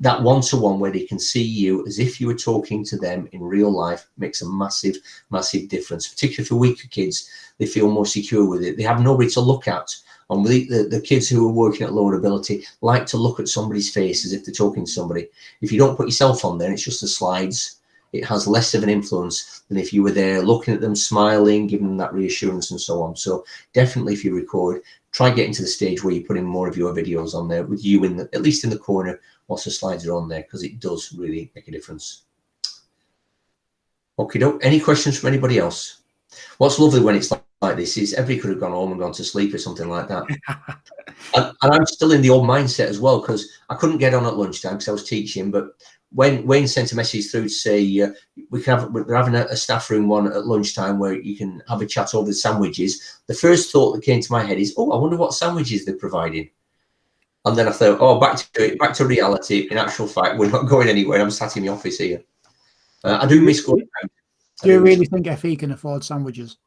That one-to-one where they can see you as if you were talking to them in real life makes a massive, massive difference. Particularly for weaker kids, they feel more secure with it. They have nobody to look at. And the kids who are working at lower ability like to look at somebody's face as if they're talking to somebody. If you don't put yourself on there, it's just the slides. It has less of an influence than if you were there looking at them, smiling, giving them that reassurance and so on. So definitely, if you record, try getting to the stage where you're putting more of your videos on there with you at least in the corner whilst the slides are on there, because it does really make a difference. Okay, any questions from anybody else? What's lovely when it's like this is everybody could have gone home and gone to sleep or something like that. and I'm still in the old mindset as well, because I couldn't get on at lunchtime because I was teaching, but when Wayne sent a message through to say we're having a staff room one at lunchtime where you can have a chat over the sandwiches, the first thought that came to my head is, oh, I wonder what sandwiches they're providing. And then I thought, oh, back to reality. In actual fact, we're not going anywhere. I'm sat in the office here. I do miss going out. Do you really think FE can afford sandwiches?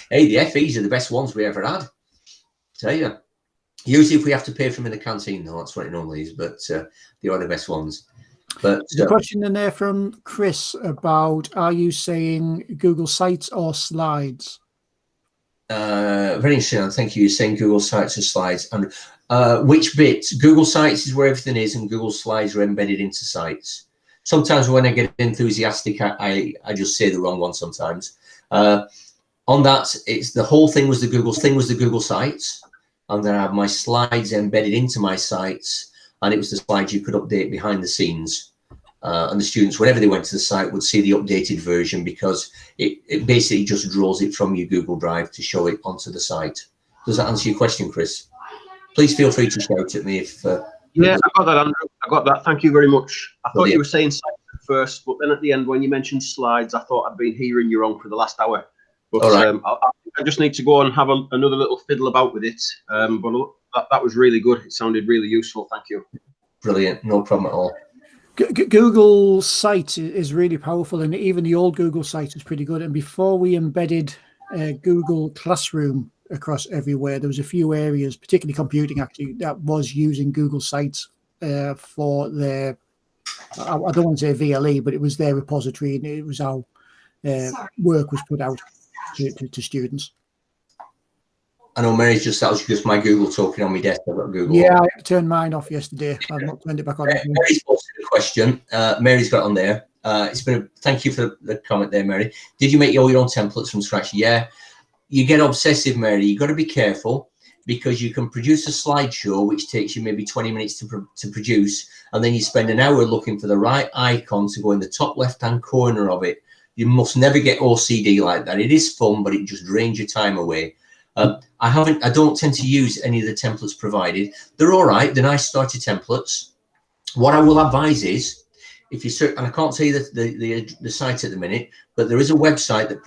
Hey, the FEs are the best ones we ever had. Tell you. Usually, if we have to pay for them in the canteen, though, that's what it normally is. But they are the best ones. But there's a question in there from Chris about: are you saying Google Sites or Slides? Very interesting. And thank you. You're saying Google Sites or Slides, and which bits? Google Sites is where everything is, and Google Slides are embedded into Sites. Sometimes when I get enthusiastic, I just say the wrong one. Sometimes on that, it's the whole thing was the Google Sites. And then I have my slides embedded into my sites, and it was the slides you could update behind the scenes. And the students, whenever they went to the site, would see the updated version, because it basically just draws it from your Google Drive to show it onto the site. Does that answer your question, Chris? Please feel free to shout at me if... yeah, I got that, Andrew. I got that. Thank you very much. I thought you were saying sites at first, but then at the end, when you mentioned slides, I thought I'd been hearing you wrong for the last hour. But right. I just need to go and have another little fiddle about with it. But that was really good. It sounded really useful. Thank you. Brilliant. No problem at all. Google Site is really powerful, and even the old Google Site is pretty good. And before we embedded Google Classroom across everywhere, there was a few areas, particularly computing, actually, that was using Google Sites for their, I don't want to say VLE, but it was their repository, and it was how work was put out to students. I know Mary's that was just my Google talking on my desk. I've got Google. Yeah, I turned mine off yesterday. I've not turned it back on. Mary's posted a question. Mary's got on there. It's been thank you for the comment there, Mary. Did you make all your own templates from scratch? Yeah. You get obsessive, Mary. You got to be careful, because you can produce a slideshow which takes you maybe 20 minutes to produce, and then you spend an hour looking for the right icon to go in the top left-hand corner of it. You must never get OCD like that. It is fun, but it just drains your time away. I don't tend to use any of the templates provided. They're all right. They're nice starter templates. What I will advise is, if you search, and I can't tell you the site at the minute, but there is a website that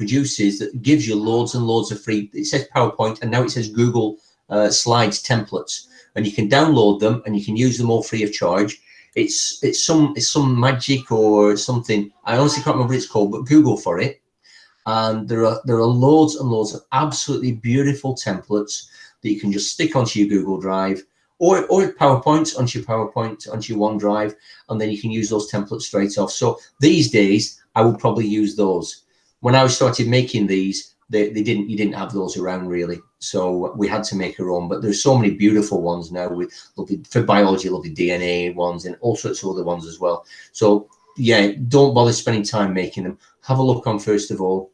gives you loads and loads of free. It says PowerPoint, and now it says Google Slides templates, and you can download them and you can use them all free of charge. It's some magic or something. I honestly can't remember what it's called, but Google for it. And there are loads and loads of absolutely beautiful templates that you can just stick onto your Google Drive or PowerPoint onto your OneDrive, and then you can use those templates straight off. So these days I would probably use those. When I started making these, you didn't have those around really, so we had to make our own. But there's so many beautiful ones now with lovely, for biology, lovely DNA ones and all sorts of other ones as well. So yeah, don't bother spending time making them. Have a look on first of all,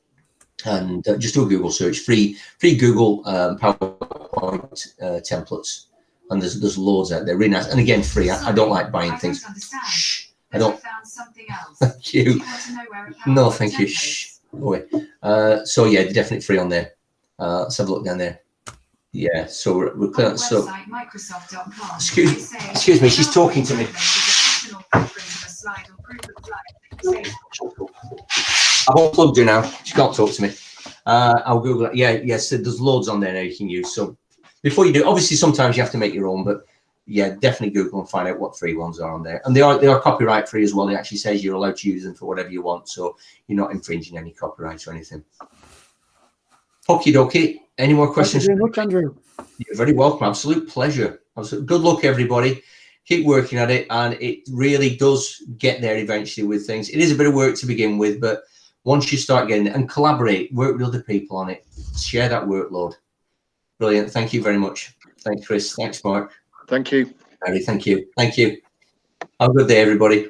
and just do a Google search, free Google PowerPoint templates, and there's loads out there, really nice, and again free. I don't like buying things. Shh, I don't. Found something else. Thank you. Do you want to know where No, thank you. Shh. Boy. So yeah, they're definitely free on there. Let's have a look down there. Yeah, so we're clear. So Microsoft.com. Excuse me, she's talking to me. I've unplugged her now. She can't talk to me. I'll Google it. Yeah, yes, there's loads on there now you can use. So before you do, obviously sometimes you have to make your own, but yeah, definitely Google and find out what free ones are on there. And they are copyright free as well. It actually says you're allowed to use them for whatever you want, so you're not infringing any copyrights or anything. Okie dokie. Any more questions? Thank you very much, Andrew. You're very welcome. Absolute pleasure. Good luck, everybody. Keep working at it, and it really does get there eventually with things. It is a bit of work to begin with, but once you start getting it, and collaborate, work with other people on it, share that workload. Brilliant. Thank you very much. Thanks, Chris. Thanks, Mark. Thank you. Harry, thank you. Thank you. Have a good day, everybody.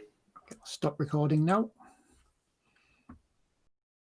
Stop recording now.